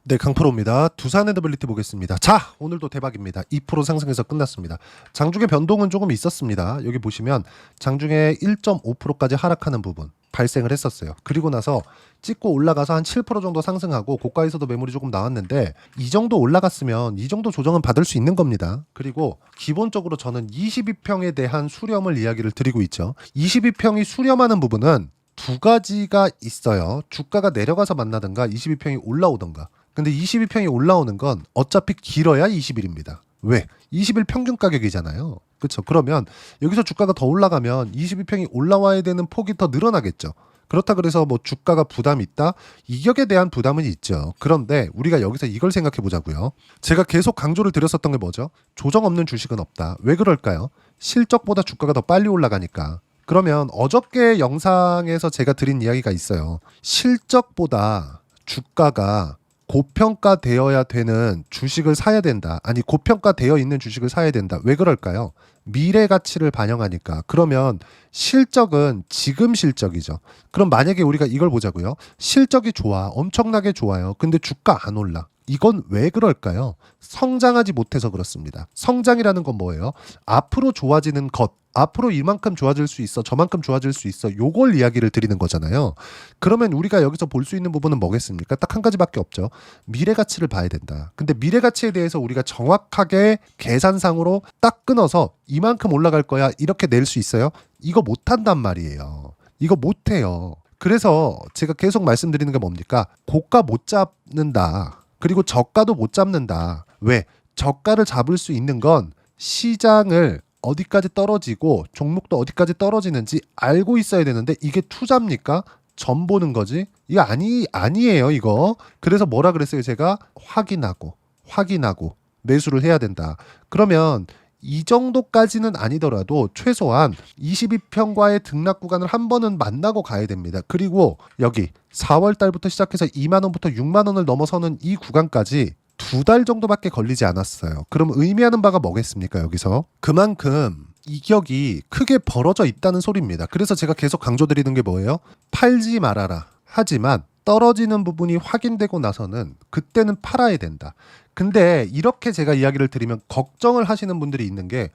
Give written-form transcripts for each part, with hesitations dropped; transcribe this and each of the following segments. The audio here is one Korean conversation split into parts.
네, 강프로입니다. 두산 엔더빌리티 보겠습니다. 자, 오늘도 대박입니다. 2% 상승해서 끝났습니다. 장중에 변동은 조금 있었습니다. 여기 보시면 장중에 1.5%까지 하락하는 부분 발생을 했었어요. 그리고 나서 찍고 올라가서 한 7% 정도 상승하고 고가에서도 매물이 조금 나왔는데 이 정도 올라갔으면 이 정도 조정은 받을 수 있는 겁니다. 그리고 기본적으로 저는 22평에 대한 수렴을 이야기를 드리고 있죠. 22평이 수렴하는 부분은 두 가지가 있어요. 주가가 내려가서 만나든가 22평이 올라오든가. 근데 22평이 올라오는 건 어차피 길어야 20일입니다. 왜? 20일 평균 가격이잖아요. 그렇죠? 그러면 여기서 주가가 더 올라가면 22평이 올라와야 되는 폭이 더 늘어나겠죠. 그렇다 그래서 뭐 주가가 부담이 있다? 이격에 대한 부담은 있죠. 그런데 우리가 여기서 이걸 생각해 보자고요. 제가 계속 강조를 드렸었던 게 뭐죠? 조정 없는 주식은 없다. 왜 그럴까요? 실적보다 주가가 더 빨리 올라가니까. 그러면 어저께 영상에서 제가 드린 이야기가 있어요. 실적보다 주가가 고평가되어야 되는 주식을 사야 된다. 아니, 고평가되어 있는 주식을 사야 된다. 왜 그럴까요? 미래 가치를 반영하니까. 그러면 실적은 지금 실적이죠. 그럼 만약에 우리가 이걸 보자고요. 실적이 좋아. 엄청나게 좋아요. 근데 주가 안 올라. 이건 왜 그럴까요? 성장하지 못해서 그렇습니다. 성장이라는 건 뭐예요? 앞으로 좋아지는 것. 앞으로 이만큼 좋아질 수 있어. 저만큼 좋아질 수 있어. 요걸 이야기를 드리는 거잖아요. 그러면 우리가 여기서 볼 수 있는 부분은 뭐겠습니까? 딱 한 가지밖에 없죠. 미래 가치를 봐야 된다. 근데 미래 가치에 대해서 우리가 정확하게 계산상으로 딱 끊어서 이만큼 올라갈 거야. 이렇게 낼 수 있어요? 이거 못 한단 말이에요. 이거 못 해요. 그래서 제가 계속 말씀드리는 게 뭡니까? 고가 못 잡는다. 그리고 저가도 못 잡는다. 왜? 저가를 잡을 수 있는 건 시장을 어디까지 떨어지고 종목도 어디까지 떨어지는지 알고 있어야 되는데 이게 투자입니까? 점 보는 거지? 이거 아니에요, 이거. 그래서 뭐라 그랬어요, 제가? 확인하고 매수를 해야 된다. 그러면 이 정도까지는 아니더라도 최소한 22평과의 등락 구간을 한 번은 만나고 가야 됩니다. 그리고 여기 4월 달부터 시작해서 2만 원부터 6만 원을 넘어서는 이 구간까지 2달 정도밖에 걸리지 않았어요. 그럼 의미하는 바가 뭐겠습니까, 여기서? 그만큼 이격이 크게 벌어져 있다는 소리입니다. 그래서 제가 계속 강조드리는 게 뭐예요? 팔지 말아라. 하지만 떨어지는 부분이 확인되고 나서는 그때는 팔아야 된다. 근데 이렇게 제가 이야기를 드리면 걱정을 하시는 분들이 있는 게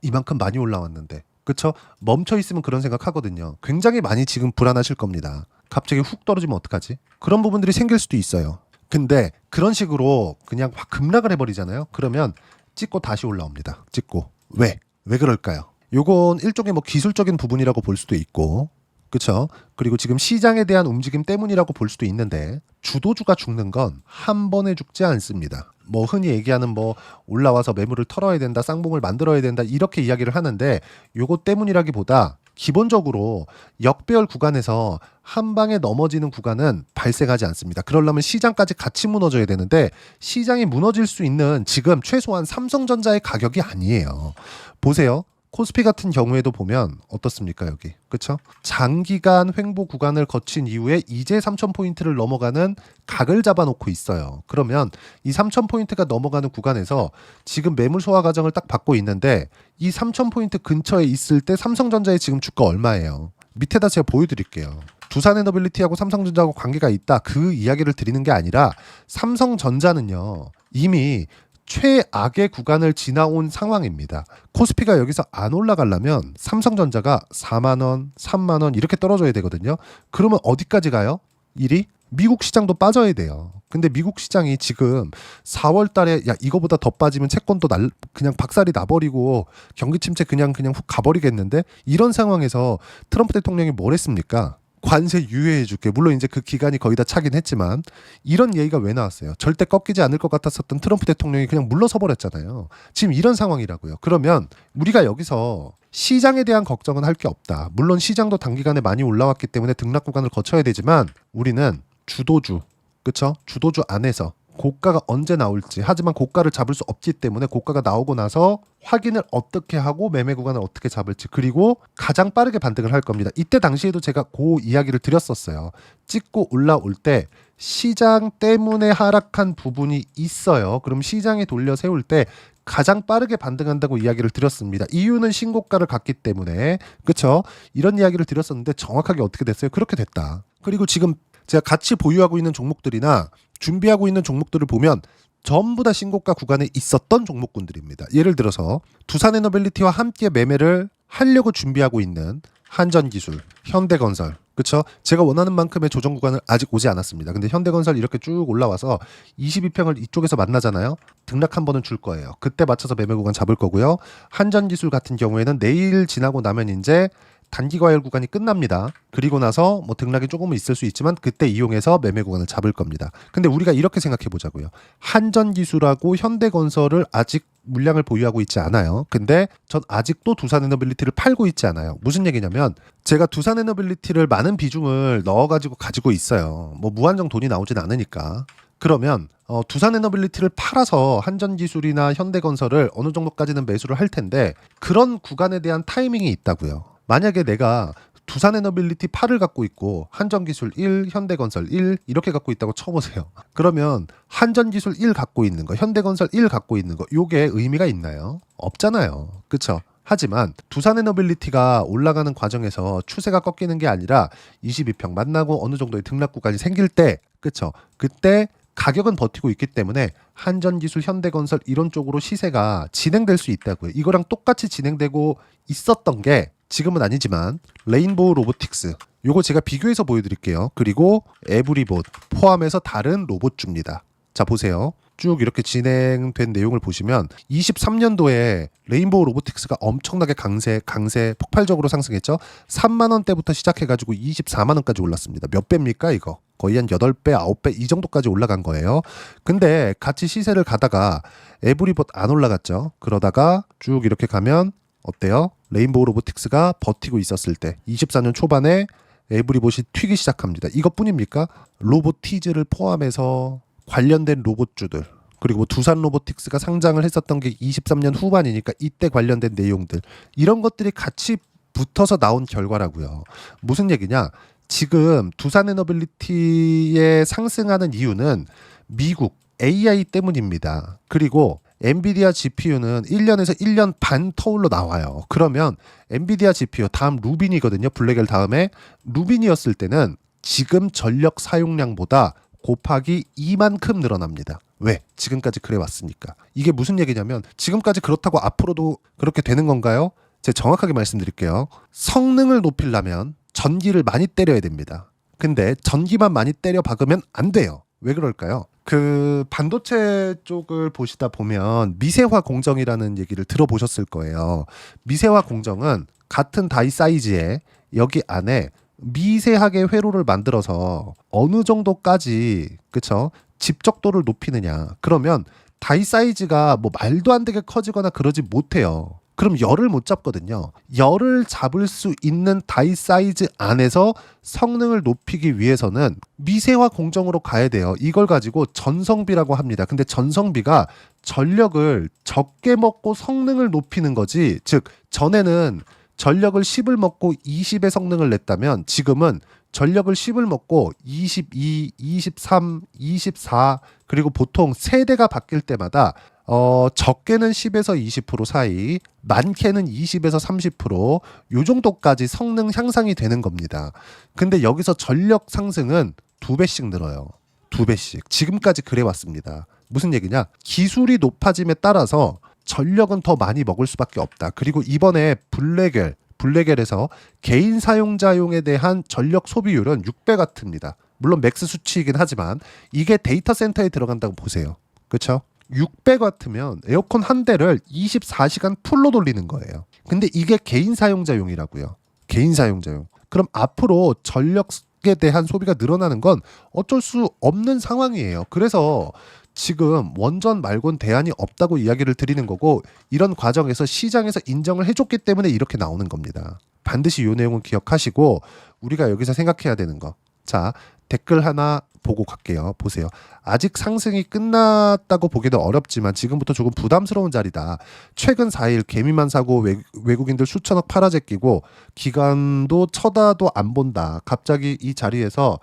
이만큼 많이 올라왔는데. 그쵸? 멈춰 있으면 그런 생각 하거든요. 굉장히 많이 지금 불안하실 겁니다. 갑자기 훅 떨어지면 어떡하지? 그런 부분들이 생길 수도 있어요. 근데 그런 식으로 그냥 확 급락을 해버리잖아요. 그러면 찍고 다시 올라옵니다. 찍고. 왜 그럴까요? 요건 일종의 뭐 기술적인 부분이라고 볼 수도 있고, 그쵸? 그리고 지금 시장에 대한 움직임 때문이라고 볼 수도 있는데, 주도주가 죽는 건 한 번에 죽지 않습니다. 뭐 흔히 얘기하는 뭐 올라와서 매물을 털어야 된다, 쌍봉을 만들어야 된다, 이렇게 이야기를 하는데, 요거 때문이라기보다 기본적으로 역배열 구간에서 한 방에 넘어지는 구간은 발생하지 않습니다. 그러려면 시장까지 같이 무너져야 되는데 시장이 무너질 수 있는 지금 최소한 삼성전자의 가격이 아니에요. 보세요. 코스피 같은 경우에도 보면 어떻습니까, 여기. 그렇죠? 장기간 횡보 구간을 거친 이후에 이제 3000포인트를 넘어가는 각을 잡아놓고 있어요. 그러면 이 3000포인트가 넘어가는 구간에서 지금 매물 소화 과정을 딱 받고 있는데 이 3000포인트 근처에 있을 때 삼성전자의 지금 주가 얼마예요? 밑에다 제가 보여드릴게요. 두산 에너빌리티하고 삼성전자하고 관계가 있다. 그 이야기를 드리는 게 아니라 삼성전자는요, 이미 최악의 구간을 지나온 상황입니다. 코스피가 여기서 안 올라가려면 삼성전자가 4만 원, 3만 원 이렇게 떨어져야 되거든요. 그러면 어디까지 가요? 1위? 미국 시장도 빠져야 돼요. 근데 미국 시장이 지금 4월 달에 이거보다 더 빠지면 채권도 그냥 박살이 나버리고 경기 침체 그냥 훅 가버리겠는데, 이런 상황에서 트럼프 대통령이 뭘 했습니까? 관세 유예해줄게. 물론 이제 그 기간이 거의 다 차긴 했지만 이런 얘기가 왜 나왔어요? 절대 꺾이지 않을 것 같았었던 트럼프 대통령이 그냥 물러서 버렸잖아요. 지금 이런 상황이라고요. 그러면 우리가 여기서 시장에 대한 걱정은 할 게 없다. 물론 시장도 단기간에 많이 올라왔기 때문에 등락 구간을 거쳐야 되지만 우리는 주도주, 그쵸? 주도주 안에서 고가가 언제 나올지, 하지만 고가를 잡을 수 없기 때문에 고가가 나오고 나서 확인을 어떻게 하고 매매 구간을 어떻게 잡을지, 그리고 가장 빠르게 반등을 할 겁니다. 이때 당시에도 제가 그 이야기를 드렸었어요. 찍고 올라올 때 시장 때문에 하락한 부분이 있어요. 그럼 시장에 돌려 세울 때 가장 빠르게 반등한다고 이야기를 드렸습니다. 이유는 신고가를 갔기 때문에. 그쵸? 이런 이야기를 드렸었는데 정확하게 어떻게 됐어요? 그렇게 됐다. 그리고 지금 제가 같이 보유하고 있는 종목들이나 준비하고 있는 종목들을 보면 전부 다 신고가 구간에 있었던 종목군들입니다. 예를 들어서 두산에너빌리티와 함께 매매를 하려고 준비하고 있는 한전기술, 현대건설, 그렇죠? 제가 원하는 만큼의 조정 구간을 아직 오지 않았습니다. 근데 현대건설 이렇게 쭉 올라와서 22평을 이쪽에서 만나잖아요. 등락 한 번은 줄 거예요. 그때 맞춰서 매매 구간 잡을 거고요. 한전기술 같은 경우에는 내일 지나고 나면 이제 단기 과열 구간이 끝납니다. 그리고 나서 뭐 등락이 조금은 있을 수 있지만 그때 이용해서 매매 구간을 잡을 겁니다. 근데 우리가 이렇게 생각해 보자고요. 한전기술하고 현대건설을 아직 물량을 보유하고 있지 않아요. 근데 전 아직도 두산에너빌리티를 팔고 있지 않아요. 무슨 얘기냐면 제가 두산에너빌리티를 많은 비중을 넣어가지고 가지고 있어요. 뭐 무한정 돈이 나오진 않으니까. 그러면 두산에너빌리티를 팔아서 한전기술이나 현대건설을 어느 정도까지는 매수를 할 텐데 그런 구간에 대한 타이밍이 있다고요. 만약에 내가 두산에너빌리티 8을 갖고 있고 한전기술 1, 현대건설 1 이렇게 갖고 있다고 쳐보세요. 그러면 한전기술 1 갖고 있는 거, 현대건설 1 갖고 있는 거 요게 의미가 있나요? 없잖아요. 그쵸? 하지만 두산에너빌리티가 올라가는 과정에서 추세가 꺾이는 게 아니라 22평 만나고 어느 정도의 등락 구간이 생길 때, 그쵸? 그때 가격은 버티고 있기 때문에 한전기술, 현대건설 이런 쪽으로 시세가 진행될 수 있다고요. 이거랑 똑같이 진행되고 있었던 게 지금은 아니지만 레인보우 로보틱스 요거 제가 비교해서 보여드릴게요. 그리고 에브리봇 포함해서 다른 로봇주입니다. 자 보세요. 쭉 이렇게 진행된 내용을 보시면 23년도에 레인보우 로보틱스가 엄청나게 강세 폭발적으로 상승했죠. 3만 원대부터 시작해가지고 24만 원까지 올랐습니다. 몇 배입니까 이거? 거의 한 8배, 9배 이 정도까지 올라간 거예요. 근데 같이 시세를 가다가 에브리봇 안 올라갔죠. 그러다가 쭉 이렇게 가면 어때요? 레인보우 로보틱스가 버티고 있었을 때 24년 초반에 에브리봇이 튀기 시작합니다. 이것뿐입니까? 로보티즈를 포함해서 관련된 로봇주들 그리고 뭐 두산 로보틱스가 상장을 했었던 게 23년 후반이니까 이때 관련된 내용들 이런 것들이 같이 붙어서 나온 결과라고요. 무슨 얘기냐? 지금 두산에너빌리티에 상승하는 이유는 미국 AI 때문입니다. 그리고 엔비디아 GPU는 1년에서 1년 반 터울로 나와요. 그러면 엔비디아 GPU 다음 루빈이거든요. 블랙엘 다음에 루빈이었을 때는 지금 전력 사용량보다 곱하기 2만큼 늘어납니다. 왜? 지금까지 그래 왔으니까. 이게 무슨 얘기냐면 지금까지 그렇다고 앞으로도 그렇게 되는 건가요? 제가 정확하게 말씀드릴게요. 성능을 높이려면 전기를 많이 때려야 됩니다. 근데 전기만 많이 때려 박으면 안 돼요. 왜 그럴까요? 그 반도체 쪽을 보시다 보면 미세화 공정이라는 얘기를 들어보셨을 거예요. 미세화 공정은 같은 다이 사이즈에 여기 안에 미세하게 회로를 만들어서 어느 정도까지 그쵸? 집적도를 높이느냐. 그러면 다이 사이즈가 뭐 말도 안 되게 커지거나 그러지 못해요. 그럼 열을 못 잡거든요. 열을 잡을 수 있는 다이 사이즈 안에서 성능을 높이기 위해서는 미세화 공정으로 가야 돼요. 이걸 가지고 전성비라고 합니다. 근데 전성비가 전력을 적게 먹고 성능을 높이는 거지. 즉 전에는 전력을 10을 먹고 20의 성능을 냈다면 지금은 전력을 10을 먹고 22, 23, 24 그리고 보통 세대가 바뀔 때마다 적게는 10에서 20% 사이, 많게는 20에서 30%, 요 정도까지 성능 향상이 되는 겁니다. 근데 여기서 전력 상승은 2배씩 늘어요. 2배씩. 지금까지 그래 왔습니다. 무슨 얘기냐? 기술이 높아짐에 따라서 전력은 더 많이 먹을 수밖에 없다. 그리고 이번에 블랙엘에서 개인 사용자용에 대한 전력 소비율은 6배 같습니다. 물론 맥스 수치이긴 하지만 이게 데이터 센터에 들어간다고 보세요. 그렇죠? 600W면 에어컨 한 대를 24시간 풀로 돌리는 거예요. 근데 이게 개인 사용자용이라고요. 개인 사용자용. 그럼 앞으로 전력에 대한 소비가 늘어나는 건 어쩔 수 없는 상황이에요. 그래서 지금 원전 말곤 대안이 없다고 이야기를 드리는 거고 이런 과정에서 시장에서 인정을 해줬기 때문에 이렇게 나오는 겁니다. 반드시 이 내용은 기억하시고 우리가 여기서 생각해야 되는 거. 자, 댓글 하나 보고 갈게요. 보세요. 아직 상승이 끝났다고 보기도 어렵지만 지금부터 조금 부담스러운 자리다. 최근 4일 개미만 사고 외국인들 수천억 팔아제끼고 기관도 쳐다도 안 본다. 갑자기 이 자리에서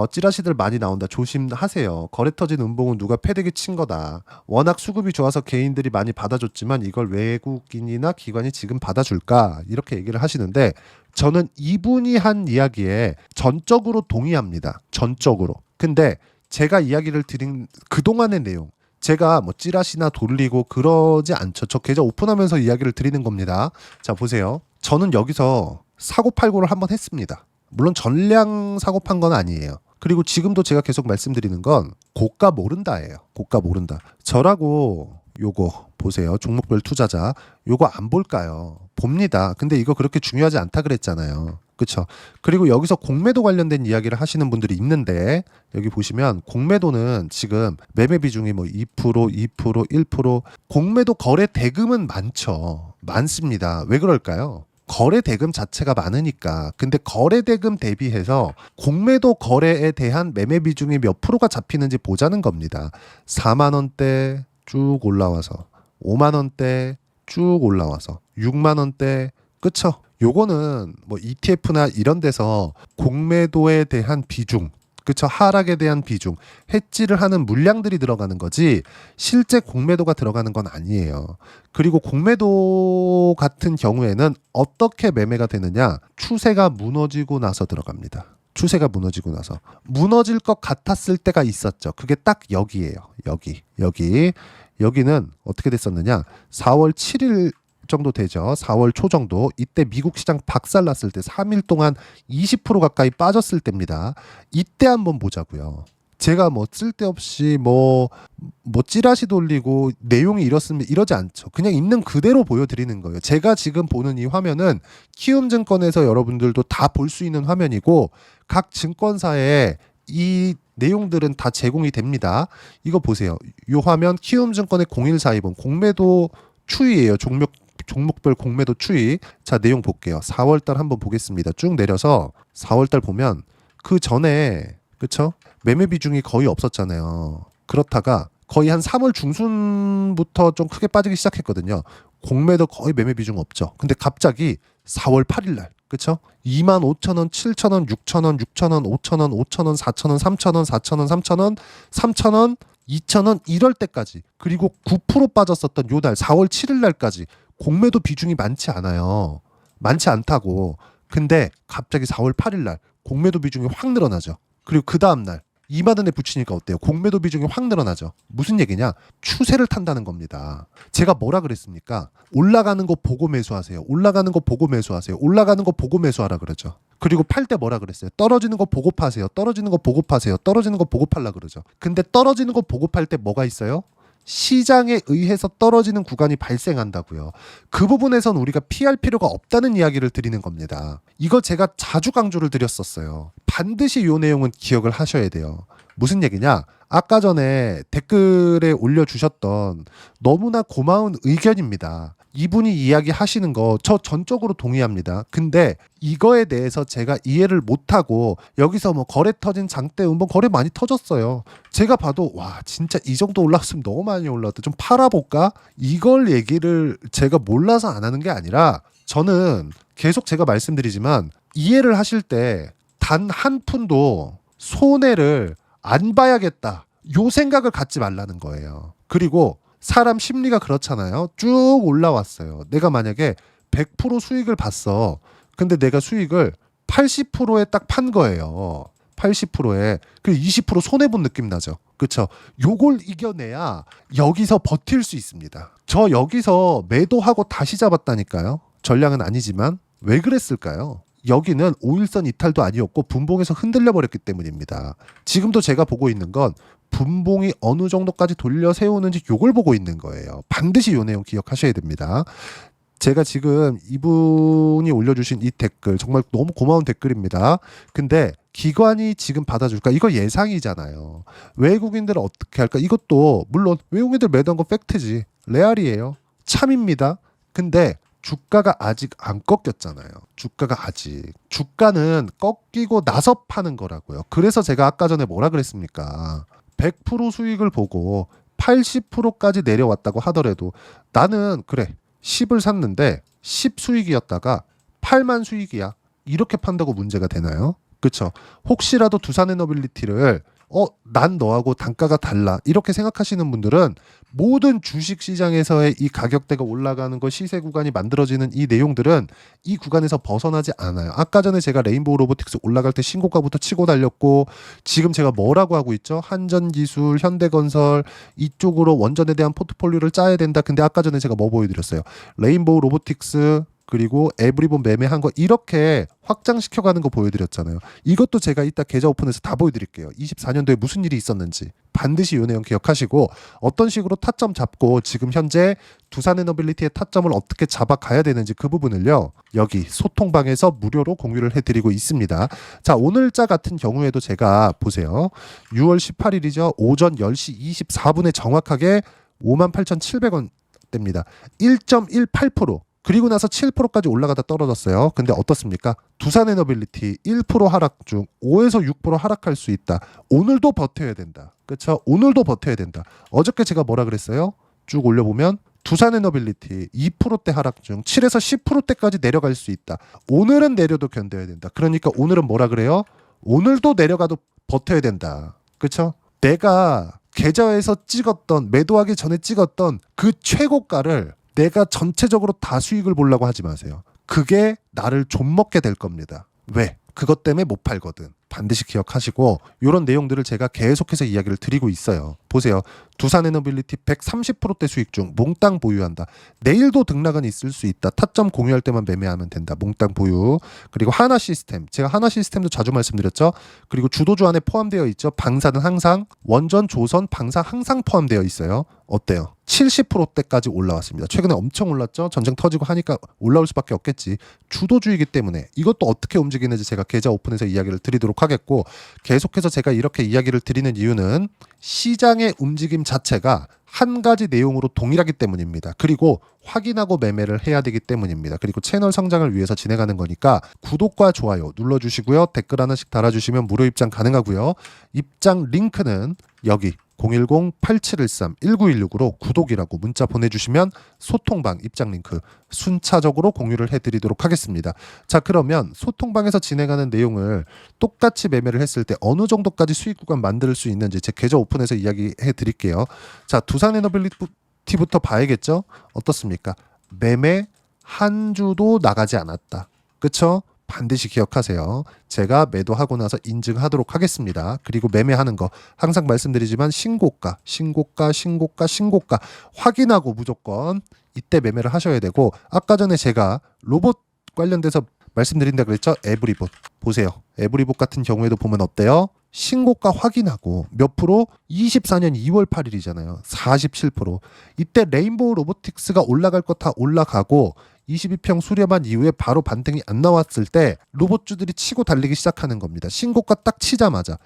찌라시들 많이 나온다. 조심하세요. 거래 터진 음봉은 누가 패대기 친 거다. 워낙 수급이 좋아서 개인들이 많이 받아줬지만 이걸 외국인이나 기관이 지금 받아줄까? 이렇게 얘기를 하시는데 저는 이분이 한 이야기에 전적으로 동의합니다. 전적으로. 근데 제가 이야기를 드린 그동안의 내용, 제가 뭐 찌라시나 돌리고 그러지 않죠. 저 계좌 오픈하면서 이야기를 드리는 겁니다. 자, 보세요. 저는 여기서 사고팔고를 한번 했습니다. 물론 전량 사고 판 건 아니에요. 그리고 지금도 제가 계속 말씀드리는 건 고가 모른다예요. 고가 모른다. 저라고 요거 보세요. 종목별 투자자 요거 안 볼까요? 봅니다. 근데 이거 그렇게 중요하지 않다 그랬잖아요. 그렇죠? 그리고 여기서 공매도 관련된 이야기를 하시는 분들이 있는데 여기 보시면 공매도는 지금 매매 비중이 뭐 2%, 2%, 1% 공매도 거래 대금은 많죠. 많습니다. 왜 그럴까요? 거래 대금 자체가 많으니까. 근데 거래 대금 대비해서 공매도 거래에 대한 매매 비중이 몇 프로가 잡히는지 보자는 겁니다. 4만 원대 쭉 올라와서 5만 원대 쭉 올라와서 6만 원대 그쵸? 요거는 뭐 ETF나 이런 데서 공매도에 대한 비중, 그쵸? 하락에 대한 비중, 해지를 하는 물량들이 들어가는 거지 실제 공매도가 들어가는 건 아니에요. 그리고 공매도 같은 경우에는 어떻게 매매가 되느냐? 추세가 무너지고 나서 들어갑니다. 추세가 무너지고 나서 무너질 것 같았을 때가 있었죠. 그게 딱 여기예요. 여기는 어떻게 됐었느냐? 4월 7일 정도 되죠. 4월 초 정도. 이때 미국 시장 박살났을 때 3일 동안 20% 가까이 빠졌을 때입니다. 이때 한번 보자고요. 제가 뭐 쓸데없이 뭐 찌라시 돌리고 내용이 이렇으면 이러지 않죠. 그냥 있는 그대로 보여드리는 거예요. 제가 지금 보는 이 화면은 키움증권에서 여러분들도 다 볼 수 있는 화면이고 각 증권사에 이 내용들은 다 제공이 됩니다. 이거 보세요. 이 화면 키움증권의 0142번 공매도 추이예요. 종목별 공매도 추이. 자, 내용 볼게요. 4월달 한번 보겠습니다. 쭉 내려서 4월달 보면 그 전에 그쵸? 매매 비중이 거의 없었잖아요. 그렇다가 거의 한 3월 중순부터 좀 크게 빠지기 시작했거든요. 공매도 거의 매매 비중 없죠. 근데 갑자기 4월 8일 날 그쵸? 25,000원, 7,000원, 6,000원, 6,000원, 5,000원, 5,000원, 4,000원, 3,000원, 4,000원, 3,000원, 3,000원, 2,000원 이럴 때까지 그리고 9% 빠졌었던 요달 4월 7일 날까지 공매도 비중이 많지 않아요. 많지 않다고. 근데 갑자기 4월 8일 날 공매도 비중이 확 늘어나죠. 그리고 그 다음 날 2만 원에 붙이니까 어때요? 공매도 비중이 확 늘어나죠. 무슨 얘기냐? 추세를 탄다는 겁니다. 제가 뭐라 그랬습니까? 올라가는 거 보고 매수하세요. 올라가는 거 보고 매수하세요. 올라가는 거 보고 매수하라 그러죠. 그리고 팔 때 뭐라 그랬어요? 떨어지는 거 보고 파세요. 떨어지는 거 보고 파세요. 떨어지는 거 보고 팔라 그러죠. 근데 떨어지는 거 보고 팔 때 뭐가 있어요? 시장에 의해서 떨어지는 구간이 발생한다고요. 그 부분에선 우리가 피할 필요가 없다는 이야기를 드리는 겁니다. 이거 제가 자주 강조를 드렸었어요. 반드시 이 내용은 기억을 하셔야 돼요. 무슨 얘기냐? 아까 전에 댓글에 올려주셨던 너무나 고마운 의견입니다. 이분이 이야기하시는 거 저 전적으로 동의합니다. 근데 이거에 대해서 제가 이해를 못하고 여기서 뭐 거래 터진 장대 음봉 거래 많이 터졌어요. 제가 봐도 와 진짜 이 정도 올랐으면 너무 많이 올랐다. 좀 팔아볼까? 이걸 얘기를 제가 몰라서 안 하는 게 아니라 저는 계속 제가 말씀드리지만 이해를 하실 때 단 한 푼도 손해를 안 봐야겠다. 요 생각을 갖지 말라는 거예요. 그리고 사람 심리가 그렇잖아요. 쭉 올라왔어요. 내가 만약에 100% 수익을 봤어. 근데 내가 수익을 80%에 딱 판 거예요. 80%에. 그 20% 손해본 느낌 나죠. 그쵸? 요걸 이겨내야 여기서 버틸 수 있습니다. 저 여기서 매도하고 다시 잡았다니까요. 전량은 아니지만 왜 그랬을까요? 여기는 5일선 이탈도 아니었고 분봉에서 흔들려 버렸기 때문입니다. 지금도 제가 보고 있는 건 분봉이 어느 정도까지 돌려 세우는지 요걸 보고 있는 거예요. 반드시 요 내용 기억하셔야 됩니다. 제가 지금 이분이 올려주신 이 댓글 정말 너무 고마운 댓글입니다. 근데 기관이 지금 받아줄까? 이거 예상이잖아요. 외국인들은 어떻게 할까? 이것도 물론 외국인들 매도한 건 팩트지. 레알이에요. 참입니다. 근데 주가가 아직 안 꺾였잖아요. 주가가 아직. 주가는 꺾이고 나서 파는 거라고요. 그래서 제가 아까 전에 뭐라 그랬습니까? 100% 수익을 보고 80%까지 내려왔다고 하더라도 나는 그래 10을 샀는데 10 수익이었다가 8만 수익이야. 이렇게 판다고 문제가 되나요? 그렇죠. 혹시라도 두산에너빌리티를 난 너하고 단가가 달라 이렇게 생각하시는 분들은 모든 주식 시장에서의 이 가격대가 올라가는 거 시세 구간이 만들어지는 이 내용들은 이 구간에서 벗어나지 않아요. 아까 전에 제가 레인보우 로보틱스 올라갈 때 신고가부터 치고 달렸고 지금 제가 뭐라고 하고 있죠? 한전기술, 현대건설 이쪽으로 원전에 대한 포트폴리오를 짜야 된다. 근데 아까 전에 제가 뭐 보여드렸어요? 레인보우 로보틱스 그리고 에브리본 매매한 거 이렇게 확장시켜가는 거 보여드렸잖아요. 이것도 제가 이따 계좌 오픈해서 다 보여드릴게요. 24년도에 무슨 일이 있었는지 반드시 이 내용 기억하시고 어떤 식으로 타점 잡고 지금 현재 두산에너빌리티의 타점을 어떻게 잡아가야 되는지 그 부분을요. 여기 소통방에서 무료로 공유를 해드리고 있습니다. 자, 오늘자 같은 경우에도 제가 보세요. 6월 18일이죠. 오전 10시 24분에 정확하게 58,700원 됩니다. 1.18%. 그리고 나서 7%까지 올라가다 떨어졌어요. 근데 어떻습니까? 두산에너빌리티 1% 하락 중 5에서 6% 하락할 수 있다. 오늘도 버텨야 된다. 그렇죠? 오늘도 버텨야 된다. 어저께 제가 뭐라 그랬어요? 쭉 올려보면 두산에너빌리티 2%대 하락 중 7에서 10%대까지 내려갈 수 있다. 오늘은 내려도 견뎌야 된다. 그러니까 오늘은 뭐라 그래요? 오늘도 내려가도 버텨야 된다. 그렇죠? 내가 계좌에서 찍었던 매도하기 전에 찍었던 그 최고가를 내가 전체적으로 다 수익을 보려고 하지 마세요. 그게 나를 좀먹게 될 겁니다. 왜? 그것 때문에 못 팔거든. 반드시 기억하시고 이런 내용들을 제가 계속해서 이야기를 드리고 있어요. 보세요. 두산에너빌리티 130%대 수익 중 몽땅 보유한다. 내일도 등락은 있을 수 있다. 타점 공유할 때만 매매하면 된다. 몽땅 보유. 그리고 하나시스템. 제가 하나시스템도 자주 말씀드렸죠. 그리고 주도주 안에 포함되어 있죠. 방사는 항상 원전, 조선, 방사 항상 포함되어 있어요. 어때요? 70%대까지 올라왔습니다. 최근에 엄청 올랐죠. 전쟁 터지고 하니까 올라올 수밖에 없겠지. 주도주이기 때문에 이것도 어떻게 움직이는지 제가 계좌 오픈해서 이야기를 드리도록 하겠고 계속해서 제가 이렇게 이야기를 드리는 이유는 시장의 움직임 자체가 한 가지 내용으로 동일하기 때문입니다. 그리고 확인하고 매매를 해야 되기 때문입니다. 그리고 채널 성장을 위해서 진행하는 거니까 구독과 좋아요 눌러주시고요. 댓글 하나씩 달아주시면 무료 입장 가능하고요. 입장 링크는 여기 010-8713-1916으로 구독이라고 문자 보내주시면 소통방 입장 링크 순차적으로 공유를 해드리도록 하겠습니다. 자, 그러면 소통방에서 진행하는 내용을 똑같이 매매를 했을 때 어느 정도까지 수익 구간 만들 수 있는지 제 계좌 오픈해서 이야기해 드릴게요. 자, 두산에너빌리티부터 봐야겠죠? 어떻습니까? 매매 한 주도 나가지 않았다. 그쵸? 반드시 기억하세요. 제가 매도하고 나서 인증하도록 하겠습니다. 그리고 매매하는 거 항상 말씀드리지만 신고가 확인하고 무조건 이때 매매를 하셔야 되고 아까 전에 제가 로봇 관련돼서 말씀드린다 그랬죠? 에브리봇 보세요. 에브리봇 같은 경우에도 보면 어때요? 신고가 확인하고 몇 프로? 24년 2월 8일이잖아요. 47%. 이때 레인보우 로보틱스가 올라갈 거 다 올라가고 22평 수렴한 이후에 바로 반등이 안 나왔을 때 로봇주들이 치고 달리기 시작하는 겁니다. 신고가 딱 치자마자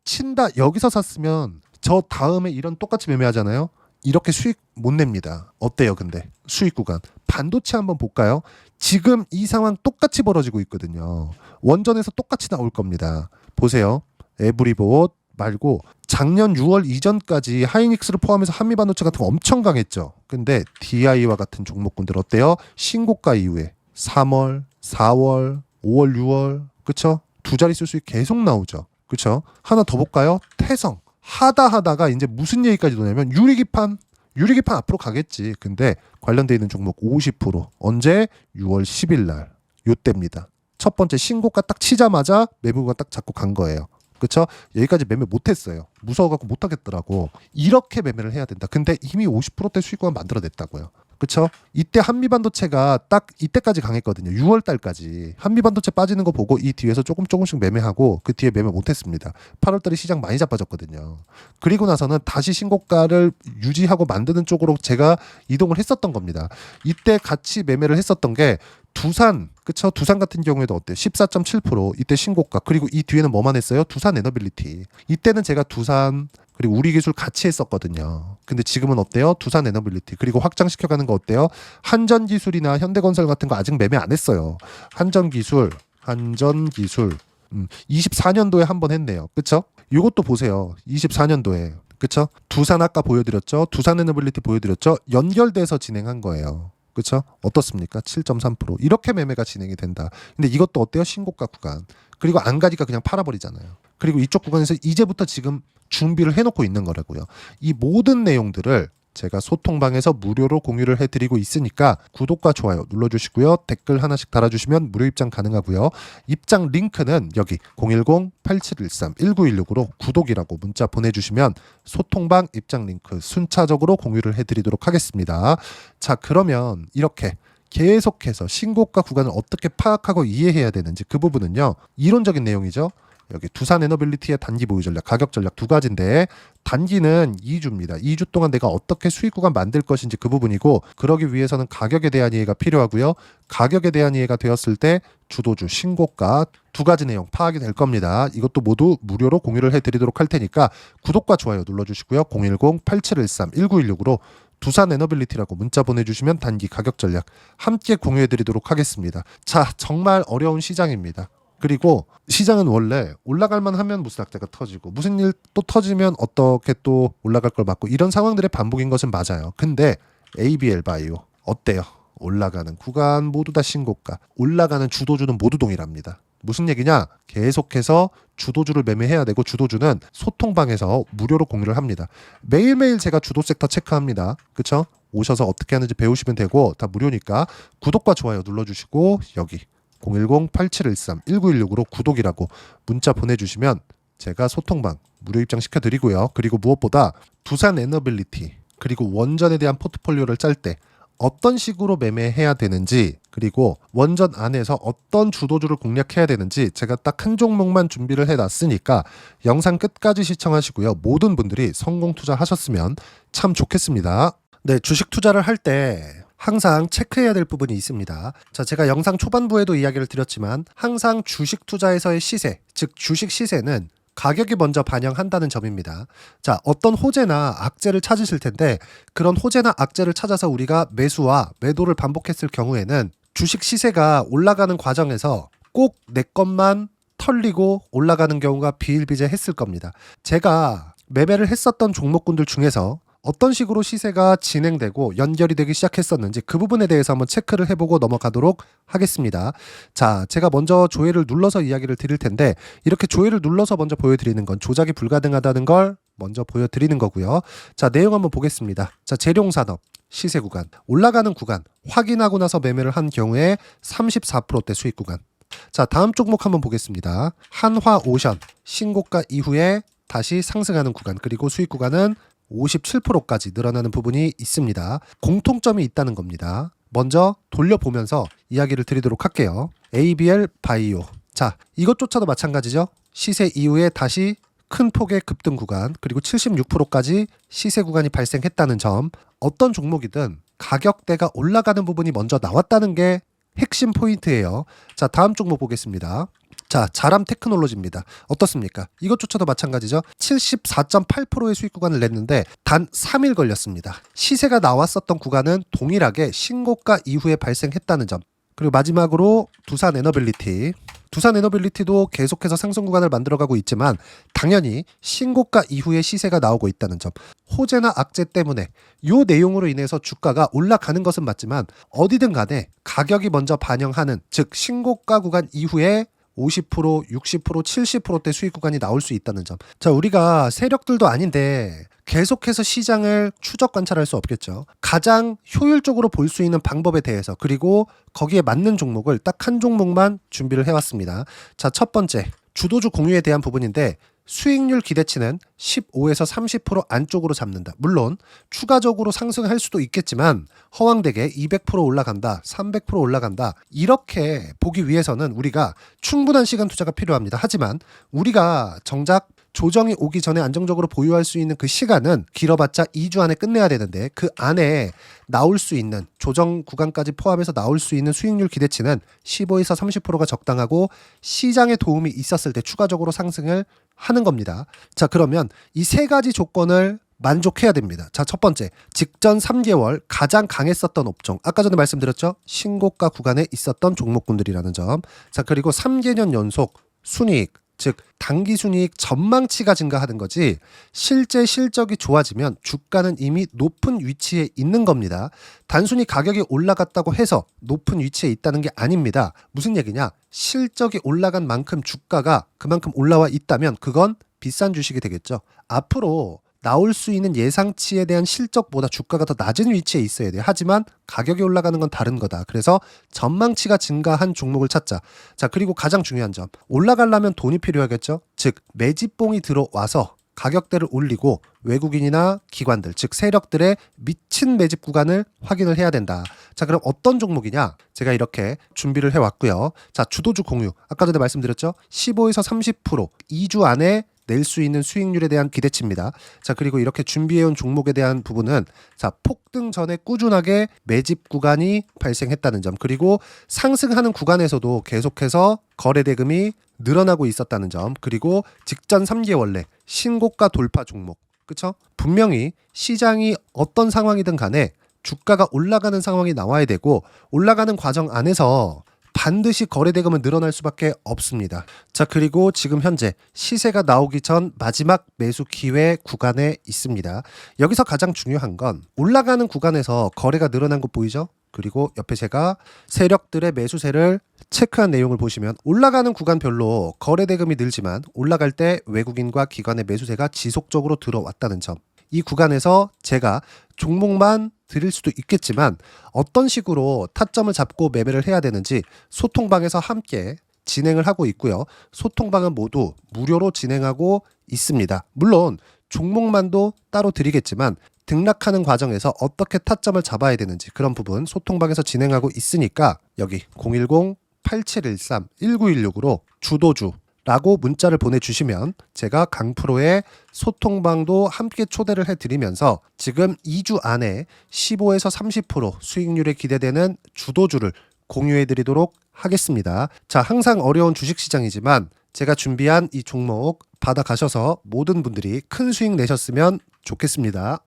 친다 여기서 샀으면 저 다음에 이런 똑같이 매매하잖아요. 이렇게 수익 못 냅니다. 어때요 근데 수익 구간 반도체 한번 볼까요? 지금 이 상황 똑같이 벌어지고 있거든요. 원전에서 똑같이 나올 겁니다. 보세요. 에브리봇 말고 작년 6월 이전까지 하이닉스를 포함해서 한미반도체 같은 거 엄청 강했죠. 근데 DI와 같은 종목군들 어때요? 신고가 이후에 3월, 4월, 5월, 6월 그쵸? 두 자릿수 수익 계속 나오죠. 그쵸? 하나 더 볼까요? 태성 하다가 이제 무슨 얘기까지 도냐면 유리기판 앞으로 가겠지. 근데 관련돼 있는 종목 50% 언제? 6월 10일 날 요때입니다. 첫 번째 신고가 딱 치자마자 매물가 딱 잡고 간 거예요. 그쵸? 여기까지 매매 못했어요. 무서워갖고 못하겠더라고. 이렇게 매매를 해야 된다. 근데 이미 50%대 수익만 만들어냈다고요. 그쵸? 이때 한미반도체가 딱 이때까지 강했거든요. 6월 달까지. 한미반도체 빠지는 거 보고 이 뒤에서 조금씩 매매하고 그 뒤에 매매 못했습니다. 8월 달에 시장 많이 자빠졌거든요. 그리고 나서는 다시 신고가를 유지하고 만드는 쪽으로 제가 이동을 했었던 겁니다. 이때 같이 매매를 했었던 게 두산, 그쵸? 두산 같은 경우에도 어때요? 14.7% 이때 신고가. 그리고 이 뒤에는 뭐만 했어요? 두산에너빌리티. 이때는 제가 두산 그리고 우리기술 같이 했었거든요. 근데 지금은 어때요? 두산에너빌리티. 그리고 확장시켜가는 거 어때요? 한전기술이나 현대건설 같은 거 아직 매매 안 했어요. 한전기술 24년도에 한 번 했네요. 그쵸? 이것도 보세요. 24년도에. 그쵸? 두산 아까 보여드렸죠? 두산에너빌리티 보여드렸죠? 연결돼서 진행한 거예요. 그렇죠? 어떻습니까? 7.3% 이렇게 매매가 진행이 된다. 근데 이것도 어때요? 신고가 구간. 그리고 안 가니까 그냥 팔아버리잖아요. 그리고 이쪽 구간에서 이제부터 지금 준비를 해놓고 있는 거라고요. 이 모든 내용들을 제가 소통방에서 무료로 공유를 해드리고 있으니까 구독과 좋아요 눌러주시고요. 댓글 하나씩 달아주시면 무료 입장 가능하고요. 입장 링크는 여기 010-8713-1916으로 구독이라고 문자 보내주시면 소통방 입장 링크 순차적으로 공유를 해드리도록 하겠습니다. 자, 그러면 이렇게 계속해서 신고가 구간을 어떻게 파악하고 이해해야 되는지 그 부분은요. 이론적인 내용이죠. 여기 두산 에너빌리티의 단기 보유 전략, 가격 전략 두 가지인데 단기는 2주입니다. 2주 동안 내가 어떻게 수익 구간 만들 것인지 그 부분이고 그러기 위해서는 가격에 대한 이해가 필요하고요. 가격에 대한 이해가 되었을 때 주도주, 신고가 두 가지 내용 파악이 될 겁니다. 이것도 모두 무료로 공유를 해드리도록 할 테니까 구독과 좋아요 눌러주시고요. 010-8713-1916으로 두산 에너빌리티라고 문자 보내주시면 단기 가격 전략 함께 공유해드리도록 하겠습니다. 자, 정말 어려운 시장입니다. 그리고 시장은 원래 올라갈만 하면 무슨 악재가 터지고 무슨 일 또 터지면 어떻게 또 올라갈 걸 맞고 이런 상황들의 반복인 것은 맞아요. 근데 ABL 바이오 어때요? 올라가는 구간 모두 다 신고가, 올라가는 주도주는 모두 동일합니다. 무슨 얘기냐? 계속해서 주도주를 매매해야 되고 주도주는 소통방에서 무료로 공유를 합니다. 매일매일 제가 주도 섹터 체크합니다. 그쵸? 오셔서 어떻게 하는지 배우시면 되고 다 무료니까 구독과 좋아요 눌러주시고 여기 010-8713-1916으로 구독이라고 문자 보내주시면 제가 소통방 무료 입장 시켜드리고요. 그리고 무엇보다 두산 에너빌리티 그리고 원전에 대한 포트폴리오를 짤 때 어떤 식으로 매매해야 되는지 그리고 원전 안에서 어떤 주도주를 공략해야 되는지 제가 딱 한 종목만 준비를 해놨으니까 영상 끝까지 시청하시고요. 모든 분들이 성공 투자하셨으면 참 좋겠습니다. 네, 주식 투자를 할 때 항상 체크해야 될 부분이 있습니다. 자, 제가 영상 초반부에도 이야기를 드렸지만 항상 주식 투자에서의 시세, 즉 주식 시세는 가격이 먼저 반영한다는 점입니다. 자, 어떤 호재나 악재를 찾으실 텐데 그런 호재나 악재를 찾아서 우리가 매수와 매도를 반복했을 경우에는 주식 시세가 올라가는 과정에서 꼭 내 것만 털리고 올라가는 경우가 비일비재했을 겁니다. 제가 매매를 했었던 종목군들 중에서 어떤 식으로 시세가 진행되고 연결이 되기 시작했었는지 그 부분에 대해서 한번 체크를 해보고 넘어가도록 하겠습니다. 자, 제가 먼저 조회를 눌러서 이야기를 드릴 텐데 이렇게 조회를 눌러서 먼저 보여드리는 건 조작이 불가능하다는 걸 먼저 보여드리는 거고요. 자, 내용 한번 보겠습니다. 자, 재룡산업 시세 구간, 올라가는 구간 확인하고 나서 매매를 한 경우에 34%대 수익 구간. 자, 다음 종목 한번 보겠습니다. 한화오션 신고가 이후에 다시 상승하는 구간 그리고 수익 구간은 57%까지 늘어나는 부분이 있습니다. 공통점이 있다는 겁니다. 먼저 돌려보면서 이야기를 드리도록 할게요. ABL 바이오. 자, 이것조차도 마찬가지죠. 시세 이후에 다시 큰 폭의 급등 구간 그리고 76%까지 시세 구간이 발생했다는 점. 어떤 종목이든 가격대가 올라가는 부분이 먼저 나왔다는 게 핵심 포인트예요. 자, 다음 종목 보겠습니다. 자, 자람 테크놀로지입니다. 어떻습니까? 이것조차도 마찬가지죠. 74.8%의 수익 구간을 냈는데 단 3일 걸렸습니다. 시세가 나왔었던 구간은 동일하게 신고가 이후에 발생했다는 점. 그리고 마지막으로 두산 에너빌리티. 두산 에너빌리티도 계속해서 상승 구간을 만들어가고 있지만 당연히 신고가 이후에 시세가 나오고 있다는 점. 호재나 악재 때문에 이 내용으로 인해서 주가가 올라가는 것은 맞지만 어디든 간에 가격이 먼저 반영하는 즉 신고가 구간 이후에 50%, 60%, 70%대 수익 구간이 나올 수 있다는 점. 자, 우리가 세력들도 아닌데 계속해서 시장을 추적 관찰할 수 없겠죠. 가장 효율적으로 볼 수 있는 방법에 대해서 그리고 거기에 맞는 종목을 딱 한 종목만 준비를 해왔습니다. 자, 첫 번째 주도주 공유에 대한 부분인데 수익률 기대치는 15에서 30% 안쪽으로 잡는다. 물론 추가적으로 상승할 수도 있겠지만 허황되게 200% 올라간다, 300% 올라간다. 이렇게 보기 위해서는 우리가 충분한 시간 투자가 필요합니다. 하지만 우리가 정작 조정이 오기 전에 안정적으로 보유할 수 있는 그 시간은 길어봤자 2주 안에 끝내야 되는데 그 안에 나올 수 있는 조정 구간까지 포함해서 나올 수 있는 수익률 기대치는 15에서 30%가 적당하고 시장에 도움이 있었을 때 추가적으로 상승을 하는 겁니다. 자, 그러면 이 세 가지 조건을 만족해야 됩니다. 자, 첫 번째, 직전 3개월 가장 강했었던 업종. 아까 전에 말씀드렸죠? 신고가 구간에 있었던 종목군들이라는 점. 자, 그리고 3개년 연속 순이익, 즉 당기순이익 전망치가 증가하는 거지 실제 실적이 좋아지면 주가는 이미 높은 위치에 있는 겁니다. 단순히 가격이 올라갔다고 해서 높은 위치에 있다는 게 아닙니다. 무슨 얘기냐? 실적이 올라간 만큼 주가가 그만큼 올라와 있다면 그건 비싼 주식이 되겠죠. 앞으로 나올 수 있는 예상치에 대한 실적보다 주가가 더 낮은 위치에 있어야 돼요. 하지만 가격이 올라가는 건 다른 거다. 그래서 전망치가 증가한 종목을 찾자. 자, 그리고 가장 중요한 점. 올라가려면 돈이 필요하겠죠. 즉 매집봉이 들어와서 가격대를 올리고 외국인이나 기관들, 즉 세력들의 미친 매집 구간을 확인을 해야 된다. 자, 그럼 어떤 종목이냐? 제가 이렇게 준비를 해왔고요. 자, 주도주 공유. 아까 전에 말씀드렸죠. 15에서 30% 2주 안에 낼 수 있는 수익률에 대한 기대치입니다. 자, 그리고 이렇게 준비해온 종목에 대한 부분은 자, 폭등 전에 꾸준하게 매집 구간이 발생했다는 점, 그리고 상승하는 구간에서도 계속해서 거래 대금이 늘어나고 있었다는 점, 그리고 직전 3개월 내 신고가 돌파 종목. 그쵸? 분명히 시장이 어떤 상황이든 간에 주가가 올라가는 상황이 나와야 되고 올라가는 과정 안에서 반드시 거래 대금은 늘어날 수밖에 없습니다. 자, 그리고 지금 현재 시세가 나오기 전 마지막 매수 기회 구간에 있습니다. 여기서 가장 중요한 건 올라가는 구간에서 거래가 늘어난 거 보이죠? 그리고 옆에 제가 세력들의 매수세를 체크한 내용을 보시면 올라가는 구간별로 거래 대금이 늘지만 올라갈 때 외국인과 기관의 매수세가 지속적으로 들어왔다는 점. 이 구간에서 제가 종목만 드릴 수도 있겠지만 어떤 식으로 타점을 잡고 매매를 해야 되는지 소통방에서 함께 진행을 하고 있고요. 소통방은 모두 무료로 진행하고 있습니다. 물론 종목만도 따로 드리겠지만 등락하는 과정에서 어떻게 타점을 잡아야 되는지 그런 부분 소통방에서 진행하고 있으니까 여기 010-8713-1916으로 주도주 라고 문자를 보내주시면 제가 강프로의 소통방도 함께 초대를 해드리면서 지금 2주 안에 15에서 30% 수익률에 기대되는 주도주를 공유해드리도록 하겠습니다. 자, 항상 어려운 주식시장이지만 제가 준비한 이 종목 받아가셔서 모든 분들이 큰 수익 내셨으면 좋겠습니다.